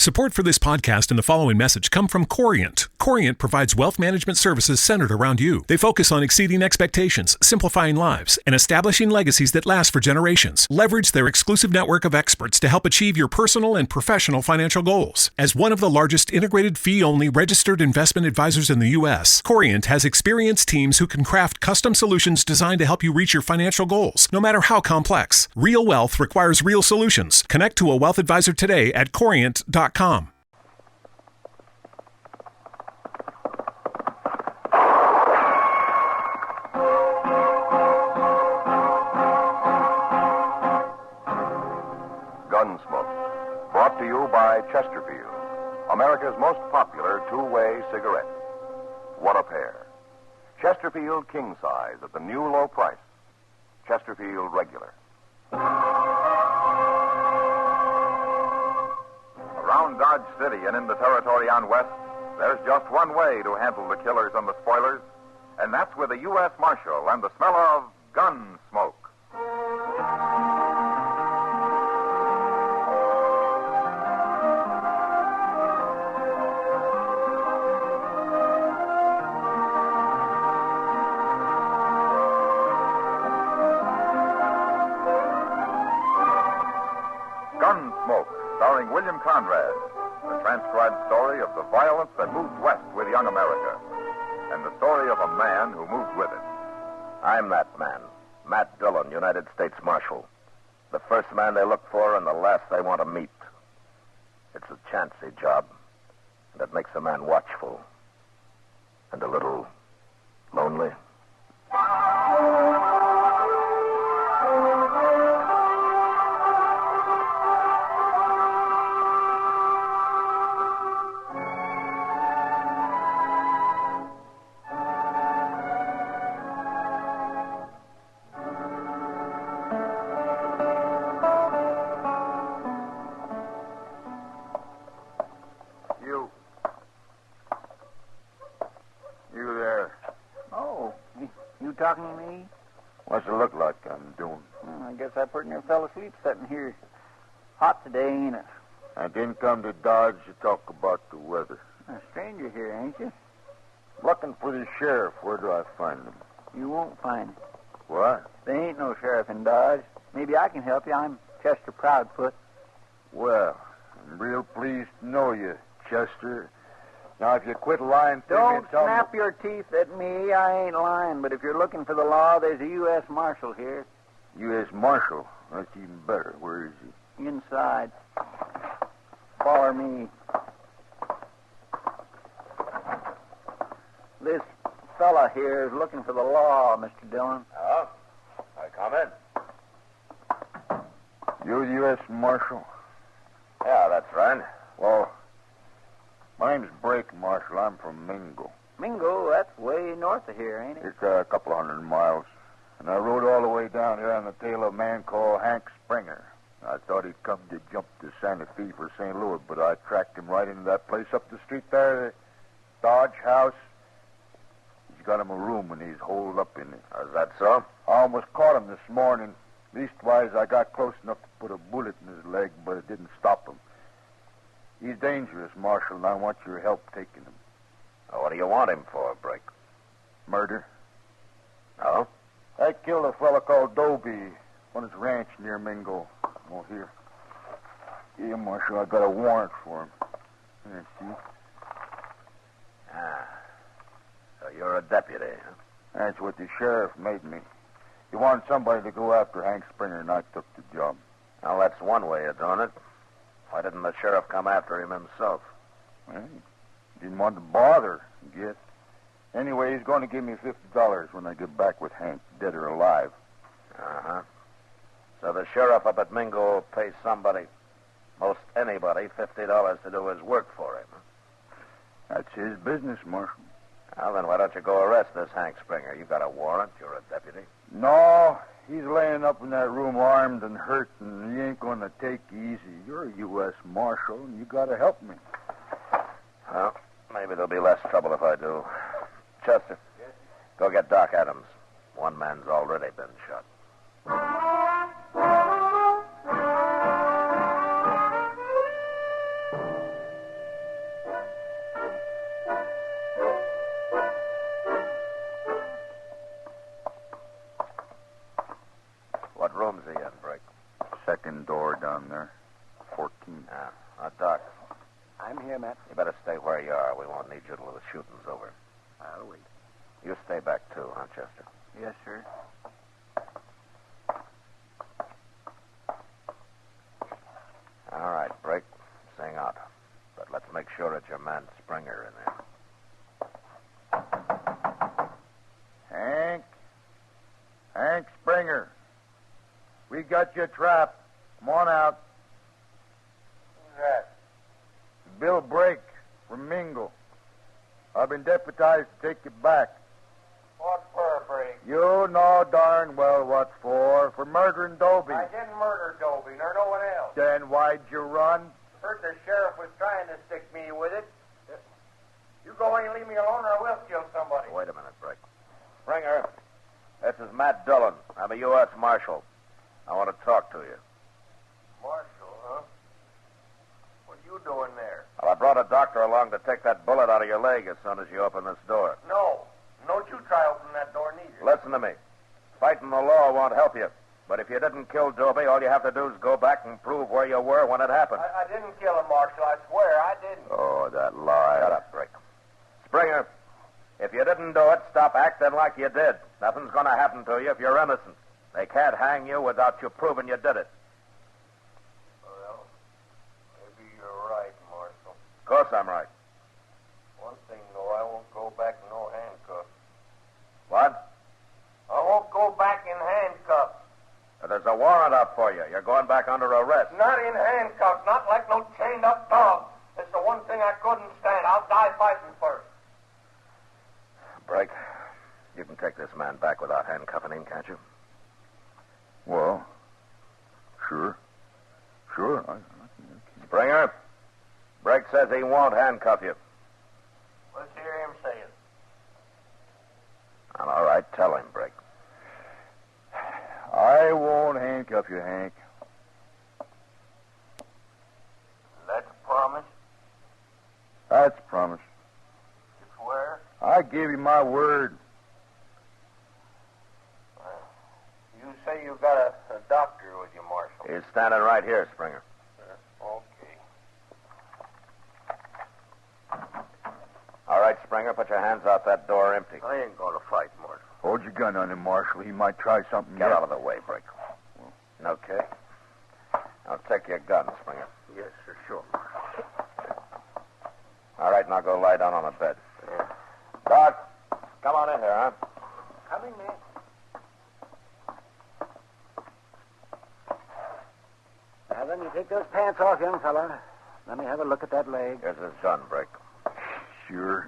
Support for this podcast and the following message come from Corient. Corient provides wealth management services centered around you. They focus on exceeding expectations, simplifying lives, and establishing legacies that last for generations. Leverage their exclusive network of experts to help achieve your personal and professional financial goals. As one of the largest integrated fee-only registered investment advisors in the U.S., Corient has experienced teams who can craft custom solutions designed to help you reach your financial goals, no matter how complex. Real wealth requires real solutions. Connect to a wealth advisor today at Corient.com. Gunsmoke. Brought to you by Chesterfield, America's most popular two-way cigarette. What a pair. Chesterfield King Size at the new low price. Chesterfield Regular. Around Dodge City and in the territory on West, there's just one way to handle the killers and the spoilers, and that's with a U.S. Marshal and the smell of Gunsmoke. Gunsmoke, starring William Conrad, the transcribed story of the violence that moved west with young America, and the story of a man who moved with it. I'm that man, Matt Dillon, United States Marshal. The first man they look for and the last they want to meet. It's a chancy job, and it makes a man watchful and a little lonely. Talking to me? What's it look like I'm doing? I guess I pretty near fell asleep sitting here. Hot today, ain't it? I didn't come to Dodge to talk about the weather. A stranger here, ain't you? Looking for the sheriff. Where do I find him? You won't find him. What? There ain't no sheriff in Dodge. Maybe I can help you. I'm Chester Proudfoot. Well, I'm real pleased to know you, Chester. Now, if you quit lying to me Don't and tell snap me... your teeth at me. I ain't lying. But if you're looking for the law, there's a U.S. Marshal here. U.S. Marshal? That's even better. Where is he? Inside. Follow me. This fella here is looking for the law, Mr. Dillon. Oh? I come in. You the U.S. Marshal? Yeah, that's right. Well... my name's Brake, Marshal. I'm from Mingo. Mingo? That's way north of here, ain't it? It's a couple of 100 miles. And I rode all the way down here on the tail of a man called Hank Springer. I thought he'd come to jump to Santa Fe for St. Louis, but I tracked him right into that place up the street there, the Dodge House. He's got him a room and he's holed up in it. Is that so? I almost caught him this morning. Leastwise, I got close enough to put a bullet in his leg, but it didn't stop him. He's dangerous, Marshal, and I want your help taking him. Oh, what do you want him for, Brake? Murder. Oh? I killed a fella called Dobie on his ranch near Mingo. Oh, here. Here, Marshal, I got a warrant for him. Here, see? Ah. So you're a deputy, huh? That's what the sheriff made me. He wanted somebody to go after Hank Springer, and I took the job. Well, that's one way of doing it. Why didn't the sheriff come after him himself? Well, he didn't want to bother, I guess. Anyway, he's going to give me $50 when I get back with Hank, dead or alive. Uh-huh. So the sheriff up at Mingo pays somebody, most anybody, $50 to do his work for him. That's his business, Marshal. Well, then why don't you go arrest this Hank Springer? You got a warrant. You're a deputy. No, he's laying up in that room armed and hurt, and he ain't going to take easy. You're a U.S. Marshal, and you got to help me. Well, maybe there'll be less trouble if I do. Chester, yes? Go get Doc Adams. One man's already been shot. Doc, I'm here, Matt. you better stay where you are. We won't need you till the shooting's over. I'll wait. You stay back, too, huh, Chester? Yes, sir. All right, break. Sing out. But let's make sure it's your man Springer in there. Hank Springer. We got you trapped. Come on out. Who's that? Bill Brake from Mingle. I've been deputized to take you back. What for, Brake? You know darn well what for. For murdering Dobie. I didn't murder Dobie, nor no one else. Then why'd you run? Heard the sheriff was trying to stick me with it. You go away and leave me alone, or I will kill somebody. Wait a minute, Break. Springer, this is Matt Dillon. I'm a U.S. Marshal. I want to talk to you. Marshal, huh? What are you doing there? Well, I brought a doctor along to take that bullet out of your leg as soon as you open this door. No. Don't you try opening that door neither. Listen to me. Fighting the law won't help you. But if you didn't kill Dobie, all you have to do is go back and prove where you were when it happened. I didn't kill him, Marshal. I swear I didn't. Oh, that lie. Shut up, Brick. Springer, if you didn't do it, stop acting like you did. Nothing's going to happen to you if you're innocent. They can't hang you without you proving you did it. Well, maybe you're right, Marshal. Of course I'm right. One thing, though, I won't go back in no handcuffs. What? I won't go back in handcuffs. There's a warrant out for you. You're going back under arrest. Not in handcuffs, not like no chained-up dog. It's the one thing I couldn't stand. I'll die fighting first. Break. You can take this man back without handcuffing him, can't you? Well, sure. Sure. I Springer, Break says he won't handcuff you. Let's hear him say it. Well, all right, tell him, Break. I won't handcuff you, Hank. That's a promise. That's a promise. You swear? I give you my word. You say you got a doctor with you, Marshal. He's standing right here, Springer. Okay. All right, Springer, put your hands out that door empty. I ain't going to fight, Marshal. Hold your gun on him, Marshal. He might try something Get yet. out of the way, Break. Okay. I'll take your gun, Springer. Yes, sir, sure. All right, now go lie down on the bed. Yeah. Doc, come on in here, huh? Coming, man. Now, then, you take those pants off, young fella. Let me have a look at that leg. Here's his gun, Break. Sure.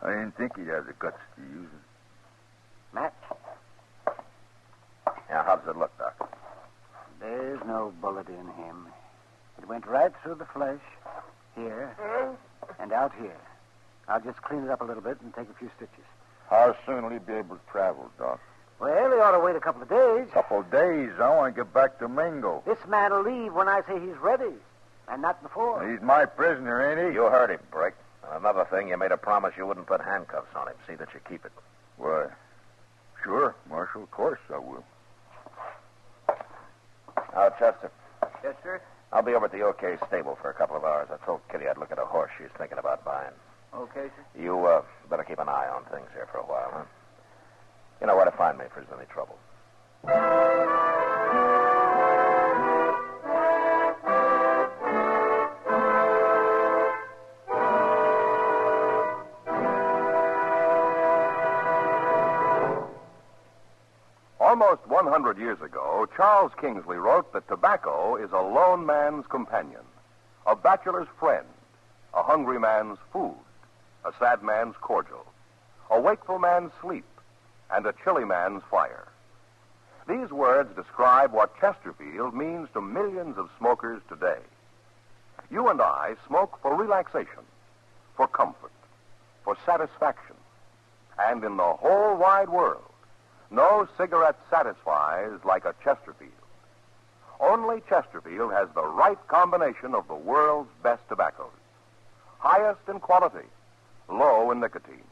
I didn't think he'd have the guts to use it. Matt, Yeah, how does it look, Doc? there's no bullet in him. It went right through the flesh, here, and out here. I'll just clean it up a little bit and take a few stitches. How soon will he be able to travel, Doc? Well, he ought to wait a couple of days. Couple of days. I want to get back to Mingo. This man will leave when I say he's ready, and not before. He's my prisoner, ain't he? You heard him, Break. And another thing, you made a promise you wouldn't put handcuffs on him. See that you keep it. Why, sure, Marshal. Of course I will. Now, Chester, Yes, sir. I'll be over at the OK stable for a couple of hours. I told Kitty I'd look at a horse she's thinking about buying. Okay, sir. You better keep an eye on things here for a while, huh? You know where to find me if there's any trouble. Almost 100 years ago, Charles Kingsley wrote that tobacco is a lone man's companion, a bachelor's friend, a hungry man's food, a sad man's cordial, a wakeful man's sleep, and a chilly man's fire. These words describe what Chesterfield means to millions of smokers today. You and I smoke for relaxation, for comfort, for satisfaction, and in the whole wide world, no cigarette satisfies like a Chesterfield. Only Chesterfield has the right combination of the world's best tobaccos. Highest in quality, low in nicotine.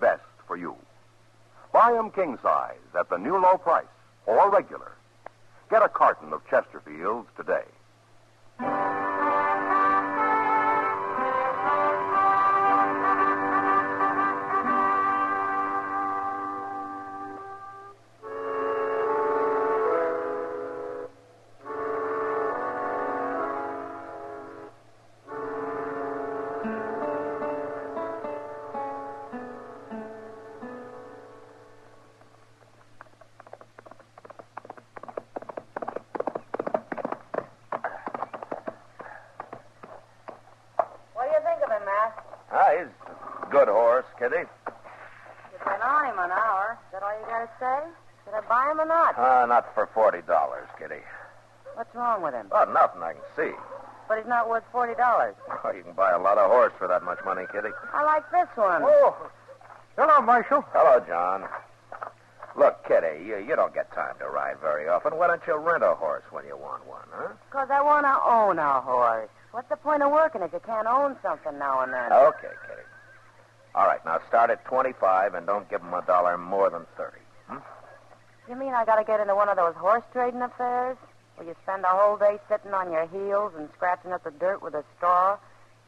Best for you. Buy 'em king size at the new low price, or regular. Get a carton of Chesterfields today. good horse, Kitty. You've been on him an hour. Is that all you got to say? Should I buy him or not? Not for $40, Kitty. What's wrong with him? Oh, nothing I can see. But he's not worth $40. Oh, you can buy a lot of horse for that much money, Kitty. I like this one. Oh, hello, Marshal. Hello, John. Look, Kitty, you don't get time to ride very often. Why don't you rent a horse when you want one, huh? Because I want to own a horse. What's the point of working if you can't own something now and then? Okay, Kitty. All right, now start at 25 and don't give him $1 more than 30. You mean I got to get into one of those horse trading affairs? Where you spend a whole day sitting on your heels and scratching up the dirt with a straw?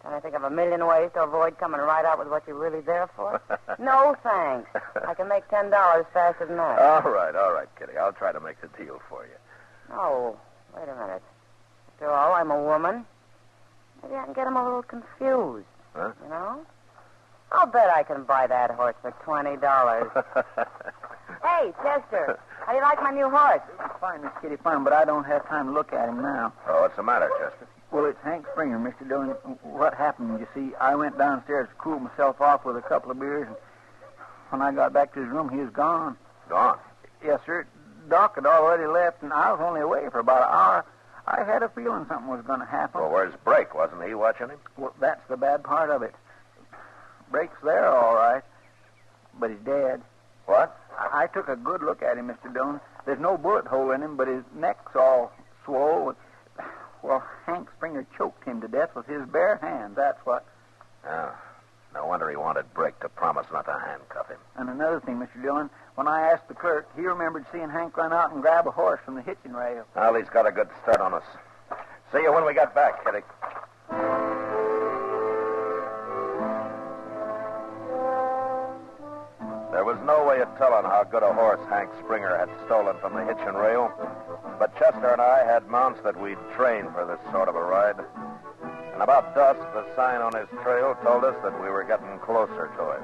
Trying to think of a million ways to avoid coming right out with what you're really there for? No, thanks. I can make $10 faster than that. All right, Kitty. I'll try to make the deal for you. Oh, wait a minute. After all, I'm a woman. Maybe I can get him a little confused. Huh? You know? I'll bet I can buy that horse for $20. Hey, Chester, how do you like my new horse? Fine, Miss Kitty, fine, but I don't have time to look at him now. Oh, what's the matter, Chester? Well, it's Hank Springer, Mr. Dillon. What happened, you see, I went downstairs to cool myself off with a couple of beers, and when I got back to his room, he was gone. Gone? Yes, sir. Doc had already left, and I was only away for about an hour. I had a feeling something was going to happen. Well, where's Brake? Wasn't he watching him? Well, that's the bad part of it. Brake's there, all right, but he's dead. What? I took a good look at him, Mr. Dillon. There's no bullet hole in him, but his neck's all swole. Well, Hank Springer choked him to death with his bare hands, that's what. Oh, no wonder he wanted Brake to promise not to handcuff him. And another thing, Mr. Dillon, when I asked the clerk, he remembered seeing Hank run out and grab a horse from the hitching rail. Well, he's got a good start on us. See you when we get back, Kitty. There was no way of telling how good a horse Hank Springer had stolen from the hitching rail, but Chester and I had mounts that we'd trained for this sort of a ride. And about dusk, the sign on his trail told us that we were getting closer to it.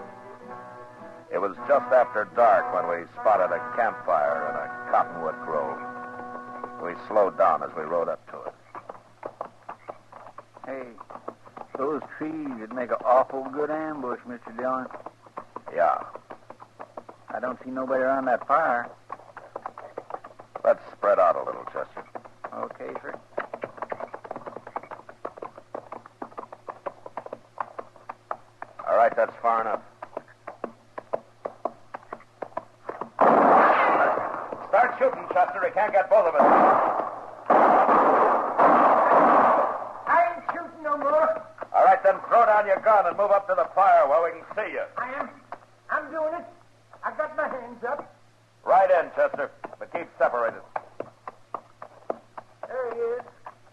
It was just after dark when we spotted a campfire in a cottonwood grove. We slowed down as we rode up to it. Hey, those trees would make an awful good ambush, Mr. Dillon. Yeah. I don't see nobody around that fire. Let's spread out a little, Chester. Okay, sir. All right, that's far enough. Start shooting, Chester. He can't get both of us. I ain't shooting no more. All right, then throw down your gun and move up to the fire where we can see you. I am. I'm doing it. I got my hands up. Right in, Chester, but keep separated. There he is.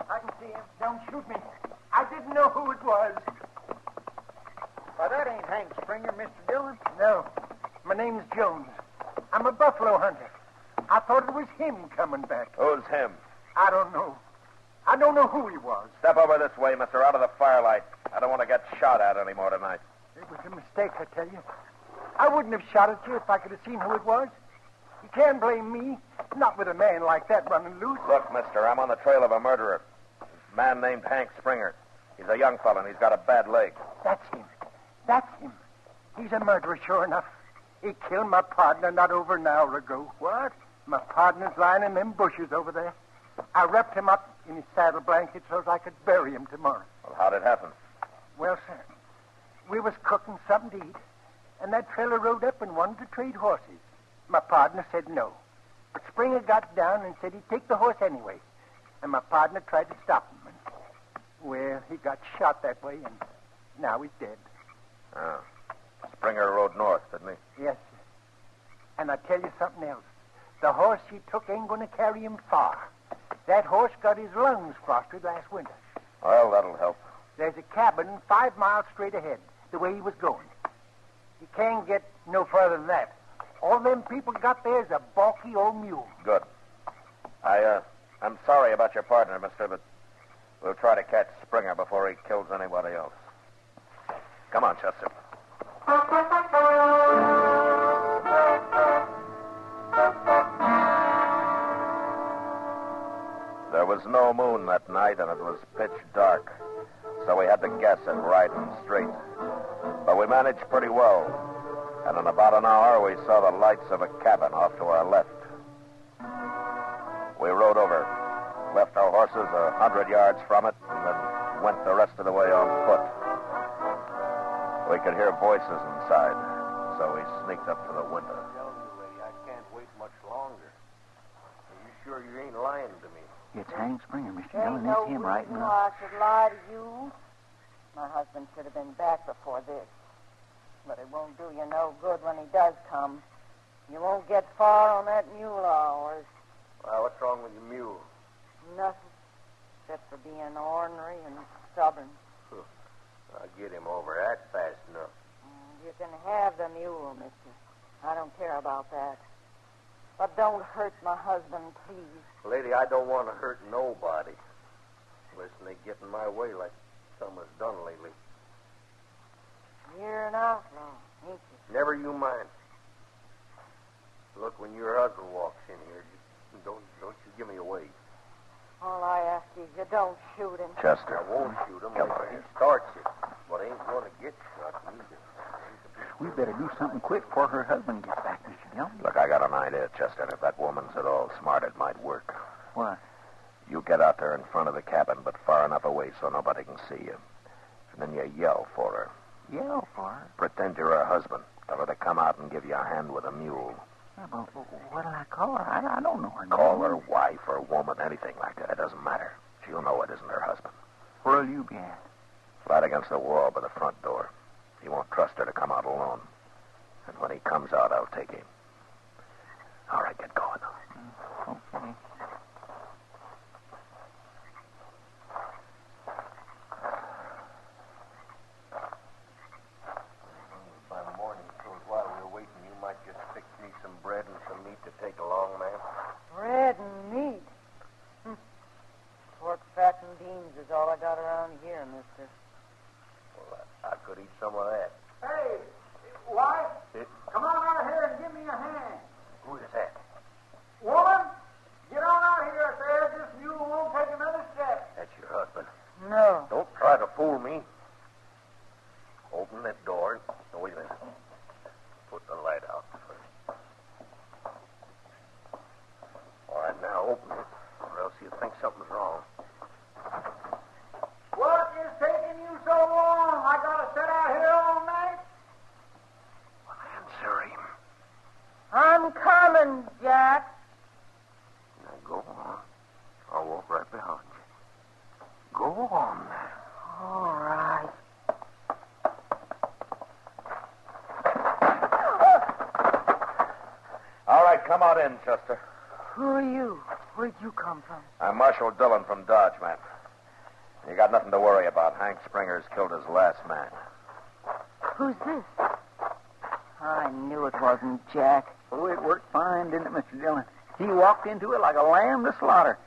I can see him. Don't shoot me. I didn't know who it was. Why, that ain't Hank Springer, Mr. Dillon. No. My name's Jones. I'm a buffalo hunter. I thought it was him coming back. Who's him? I don't know. I don't know who he was. Step over this way, mister, out of the firelight. I don't want to get shot at anymore tonight. It was a mistake, I tell you. I wouldn't have shot at you if I could have seen who it was. You can't blame me. Not with a man like that running loose. Look, mister, I'm on the trail of a murderer. A man named Hank Springer. He's a young fellow, and he's got a bad leg. That's him. That's him. He's a murderer, sure enough. He killed my partner not over an hour ago. What? My partner's lying in them bushes over there. I wrapped him up in his saddle blanket so as I could bury him tomorrow. Well, how'd it happen? Well, sir, we was cooking something to eat, and that fella rode up and wanted to trade horses. My partner said no. But Springer got down and said he'd take the horse anyway. And my partner tried to stop him. And, well, he got shot that way, and now he's dead. Oh. Springer rode north, didn't he? Yes, sir. And I tell you something else. The horse he took ain't going to carry him far. That horse got his lungs frosted last winter. Well, that'll help. There's a cabin 5 miles straight ahead, the way he was going. He can't get no further than that. All them people got there is a balky old mule. Good. I'm sorry about your partner, mister, but we'll try to catch Springer before he kills anybody else. Come on, Chester. There was no moon that night, and it was pitch dark, so we had to guess at right and straight. But we managed pretty well, and in about an hour we saw the lights of a cabin off to our left. We rode over, left our horses 100 yards from it, and then went the rest of the way on foot. We could hear voices inside, so we sneaked up to the window. I'm telling you, lady, I can't wait much longer. Are you sure you ain't lying to me? It's Hank Springer, Mr. There Dillon. ain't no It's him right reason now. why I should lie to you. My husband should have been back before this. But it won't do you no good when he does come. You won't get far on that mule of ours. Well, what's wrong with your mule? Nothing, except for being ornery and stubborn. I'll get him over that fast enough. You can have the mule, mister. I don't care about that. But don't hurt my husband, please. Lady, I don't want to hurt nobody. Unless they get in my way like some has done lately. You're an outlaw, ain't you? Never you mind. Look, when your husband walks in here, don't you give me away. All I ask is you don't shoot him. Chester. I won't shoot him Come if on. he starts it. But I ain't going to get shot neither. We better do something quick before her husband gets back, Mr. Dillon. Look, I got an idea, Chester. If that woman's at all smart, it might work. What? You get out there in front of the cabin, but far enough away so nobody can see you. And then you yell for her. Yell for her? Pretend you're her husband. Tell her to come out and give you a hand with a mule. Yeah, but what'll I call her? I don't know her name. Call her wife or woman, anything like that. It doesn't matter. She'll know it isn't her husband. Where'll you be at? Flat against the wall by the front door. He won't trust her to come out alone. And when he comes out, I'll take him. All right, get going now. Okay. By morning, so while we were waiting, you might just fix me some bread and some meat to take along, ma'am. Bread and meat. Pork, fat, and beans is all I got around here, mister. Well, I could eat some of that. Hey, wife, Eh, come on out here and give me a hand. Who is that? Woman, get on out here. If this mule won't take another step. That's your husband. No. Don't try to fool me. Open that door. No, wait a minute. Put the light out first. All right, now open it, or else you think something's wrong. What is taking you so long? I gotta sit out here all night. Answer him. I'm coming, Jack. Now go on. I'll walk right behind you. Go on now. All right. All right, come on in, Chester. Who are you? Where'd you come from? I'm Marshal Dillon from Dodge, man. You got nothing to worry about. Hank Springer's killed his last man. Who's this? I knew it wasn't Jack. Oh, it worked fine, didn't it, Mr. Dillon? He walked into it like a lamb to slaughter.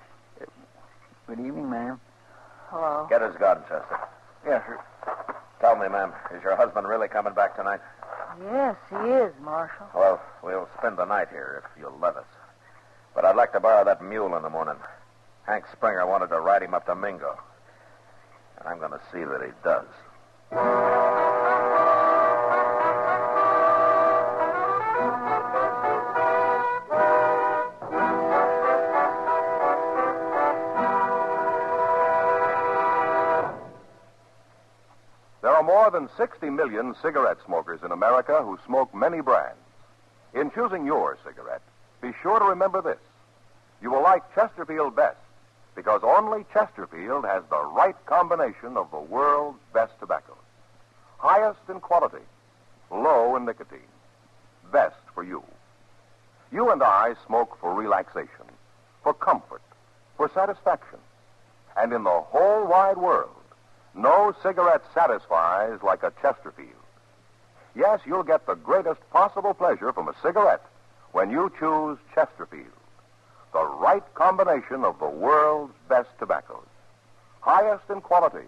Good evening, ma'am. Hello. Get his gun, Chester. Yes, sir. Tell me, ma'am, is your husband really coming back tonight? Yes, he is, Marshal. Well, we'll spend the night here if you'll let us. But I'd like to borrow that mule in the morning. Hank Springer wanted to ride him up to Mingo. And I'm going to see that he does. There are more than 60 million cigarette smokers in America who smoke many brands. In choosing your cigarette, be sure to remember this. You will like Chesterfield best because only Chesterfield has the right combination of the world's best tobaccos. Highest in quality, low in nicotine, best for you. You and I smoke for relaxation, for comfort, for satisfaction. And in the whole wide world, no cigarette satisfies like a Chesterfield. Yes, you'll get the greatest possible pleasure from a cigarette when you choose Chesterfield. The right combination of the world's best tobaccos. Highest in quality,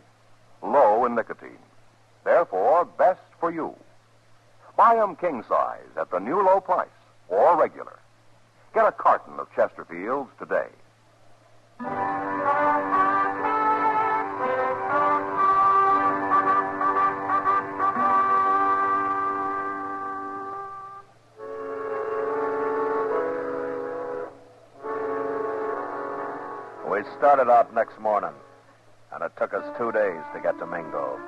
low in nicotine. Therefore, best for you. Buy 'em king size at the new low price or regular. Get a carton of Chesterfields today. started out next morning, and it took us 2 days to get to Mingo.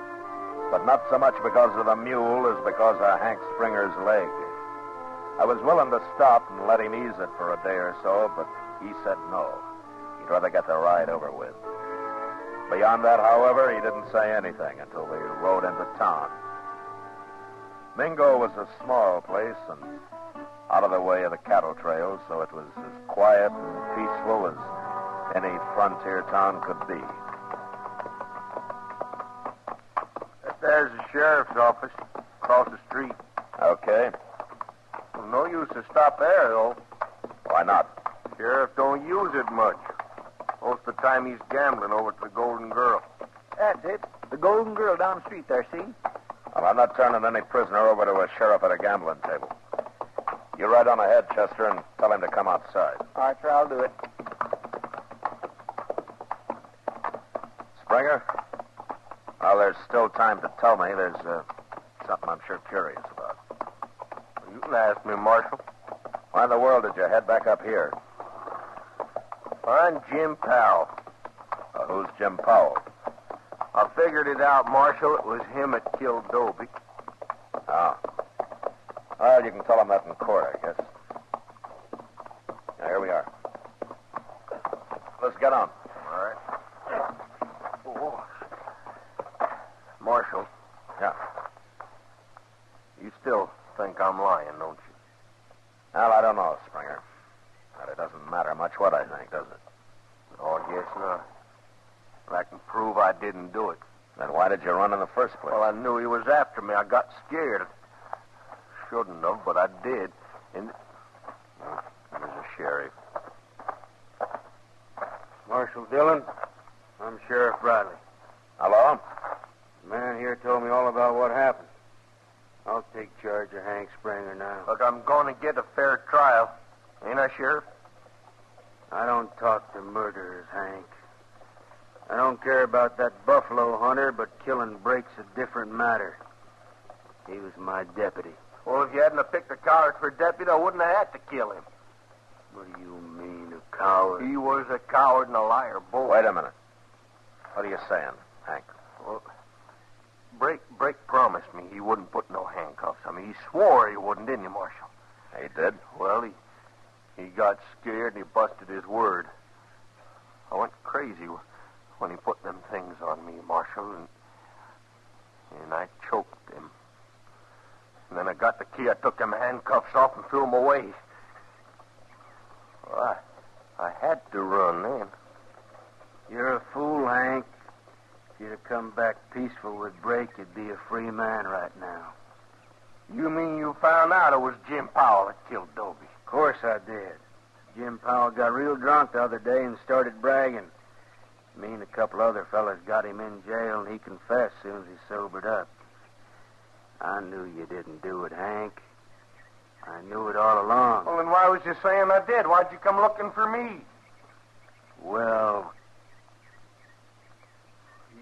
But not so much because of the mule as because of Hank Springer's leg. I was willing to stop and let him ease it for a day or so, but he said no. He'd rather get the ride over with. Beyond that, however, he didn't say anything until we rode into town. Mingo was a small place and out of the way of the cattle trails, so it was as quiet and peaceful as any frontier town could be. There's the sheriff's office across the street. Okay. Well, no use to stop there, though. Why not? Sheriff don't use it much. Most of the time he's gambling over at the Golden Girl. That's it. The Golden Girl down the street there, see? Well, I'm not turning any prisoner over to a sheriff at a gambling table. You ride on ahead, Chester, and tell him to come outside. All right, sir, I'll do it. Springer? Well, there's still time to tell me. There's something I'm sure curious about. You can ask me, Marshal. Why in the world did you head back up here? I'm Jim Powell. Who's Jim Powell? I figured it out, Marshal. It was him that killed Dobie. Oh. Well, you can tell him that in court, I guess. Now, here we are. Let's get on. All right. Oh. Marshal. Yeah. You still think I'm lying, don't you? Well, I don't know, Springer. But it doesn't matter much what I think, does it? Oh, I guess not. I can prove I didn't do it. Then why did you run in the first place? Well, I knew he was after me. I got scared. Shouldn't have, but I did. And there's a sheriff. Marshal Dillon, I'm Sheriff Riley. Hello? The man here told me all about what happened. I'll take charge of Hank Springer now. Look, I'm going to get a fair trial. Ain't I, Sheriff? I don't talk to murderers, Hank. I don't care about that buffalo hunter, but killing Brake's a different matter. He was my deputy. Well, if you hadn't have picked a coward for deputy, I wouldn't have had to kill him. What do you mean, a coward? He was a coward and a liar, both. Wait a minute. What are you saying, Hank? Well, Brake promised me he wouldn't put no handcuffs on me. He swore he wouldn't, didn't he, Marshal? He did? Well, he got scared and he busted his word. I went crazy when he put them things on me, Marshal, and I choked him. And then I got the key. I took them handcuffs off and threw them away. Well, I had to run then. You're a fool, Hank. If you'd have come back peaceful with Brake, you'd be a free man right now. You mean you found out it was Jim Powell that killed Dobie? Of course I did. Jim Powell got real drunk the other day and started bragging. Me and a couple other fellas got him in jail, and he confessed as soon as he sobered up. I knew you didn't do it, Hank. I knew it all along. Well, then why was you saying I did? Why'd you come looking for me? Well,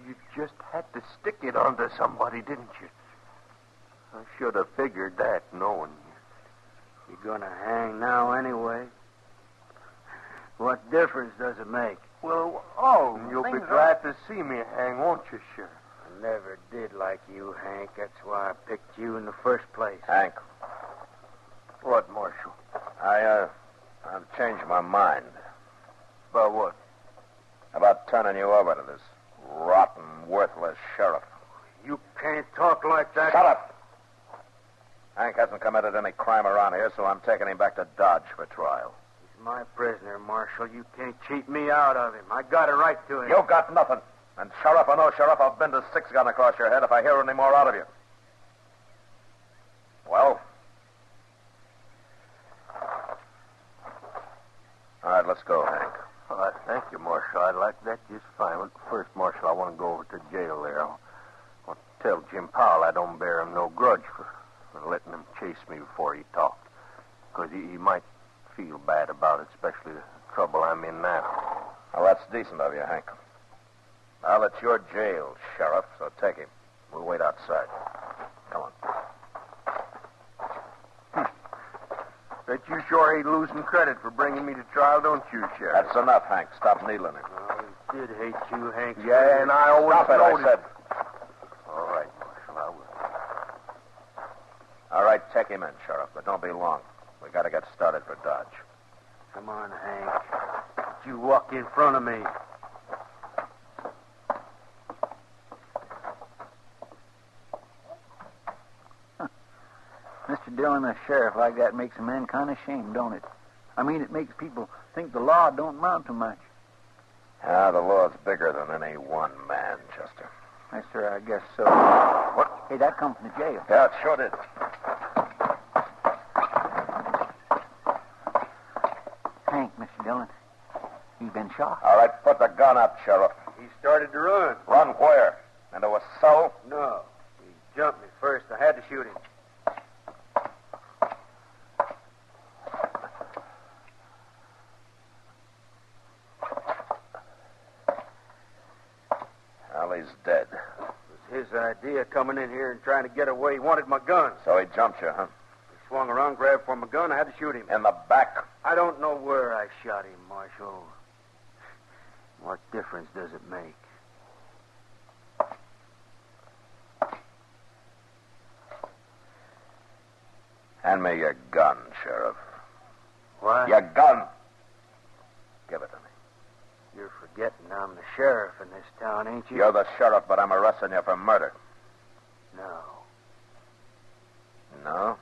you just had to stick it onto somebody, didn't you? I should have figured that, knowing you. You're gonna hang now anyway. What difference does it make? Well, you'll be glad to see me hang, won't you, Sheriff? I never did like you, Hank. That's why I picked you in the first place. Hank. What, Marshal? I've changed my mind. About what? About turning you over to this rotten, worthless sheriff. You can't talk like that. Shut up! Hank hasn't committed any crime around here, so I'm taking him back to Dodge for trial. He's my prisoner, Marshal. You can't cheat me out of him. I got a right to him. You got nothing. And sheriff or no sheriff, I'll bend a six-gun across your head if I hear any more out of you. Well? All right, let's go, Hank. All right, thank you, Marshal. I'd like that just fine. But first, Marshal, I want to go over to jail there. I want to tell Jim Powell I don't bear him no grudge for letting him chase me before he talked. Because he might feel bad about it, especially the trouble I'm in now. Well, that's decent of you, Hank. Well, it's your jail, Sheriff, so take him. We'll wait outside. Come on. Bet you sure ain't losing credit for bringing me to trial, don't you, Sheriff? That's enough, Hank. Stop needling him. Oh, did hate you, Hank. Yeah, and I always Stop it, I said. All right, Marshal, I will. All right, take him in, Sheriff, but don't be long. We got to get started for Dodge. Come on, Hank. You walk in front of me. Mr. Dillon, a sheriff like that makes a man kind of ashamed, don't it? I mean, it makes people think the law don't amount to much. Ah, the law's bigger than any one man, Chester. Yes, sir, I guess so. What? Hey, that comes from the jail. Yeah, it sure did. Hank, Mr. Dillon, you've been shot. All right, put the gun up, Sheriff. He started to run. Run where? Into a cell? No. He jumped me first. I had to shoot him. Well, he's dead. It was his idea coming in here and trying to get away. He wanted my gun. So he jumped you, huh? He swung around, grabbed for my gun. I had to shoot him. In the back? I don't know where I shot him, Marshal. What difference does it make? Hand me your gun, Sheriff. What? Your gun. Give it to me. You're forgetting I'm the sheriff in this town, ain't you? You're the sheriff, but I'm arresting you for murder. No. No?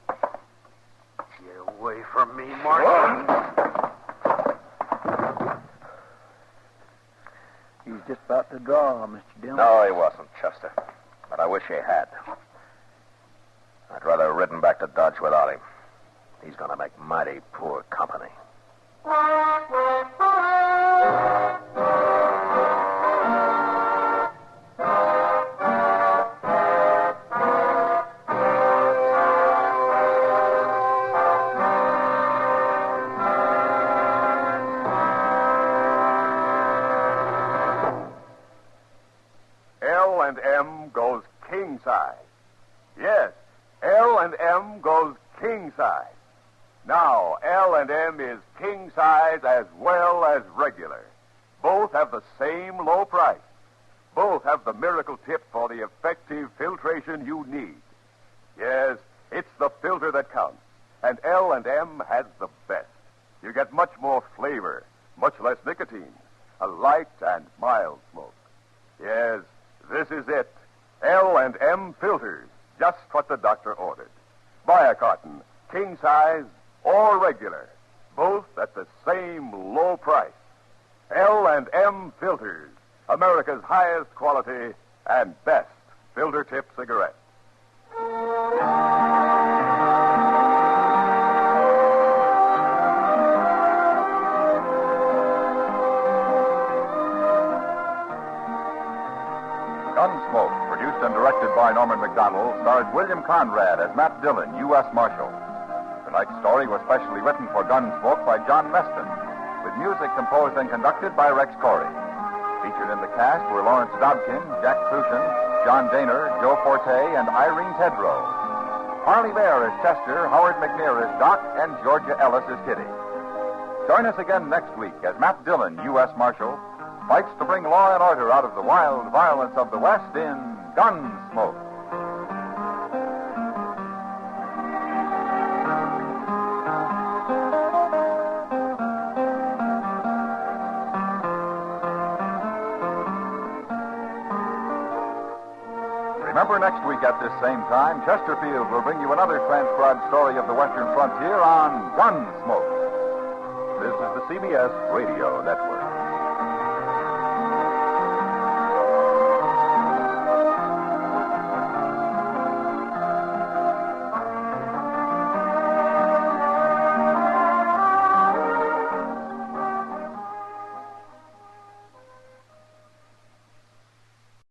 Get away from me, Marshal. He's just about to draw, Mr. Dillon. No, he wasn't, Chester. But I wish he had. I'd rather have ridden back to Dodge without him. He's going to make mighty poor company. L&M goes king size. Yes, L&M goes king size. Now, L&M is king size as well as regular. Both have the same low price. Both have the miracle tip for the effective filtration you need. Yes, it's the filter that counts. And L&M has the best. You get much more flavor, much less nicotine, a light and mild smoke. Yes, this is it. L&M filters, just what the doctor ordered. Buy a carton, king size or regular, both at the same low price. L&M filters, America's highest quality and best filter tip cigarette. Gunsmoke, produced and directed by Norman Macdonnell, stars William Conrad as Matt Dillon, U.S. Marshal. Tonight's story was specially written for Gunsmoke by John Meston, with music composed and conducted by Rex Corey. Featured in the cast were Lawrence Dobkin, Jack Crucian, John Daner, Joe Forte, and Irene Tedrow. Harley Bear as Chester, Howard McNear as Doc, and Georgia Ellis as Kitty. Join us again next week as Matt Dillon, U.S. Marshal, fights to bring law and order out of the wild violence of the West in Gunsmoke. Remember, next week at this same time, Chesterfield will bring you another transcribed story of the Western frontier on Gunsmoke. This is the CBS Radio Network.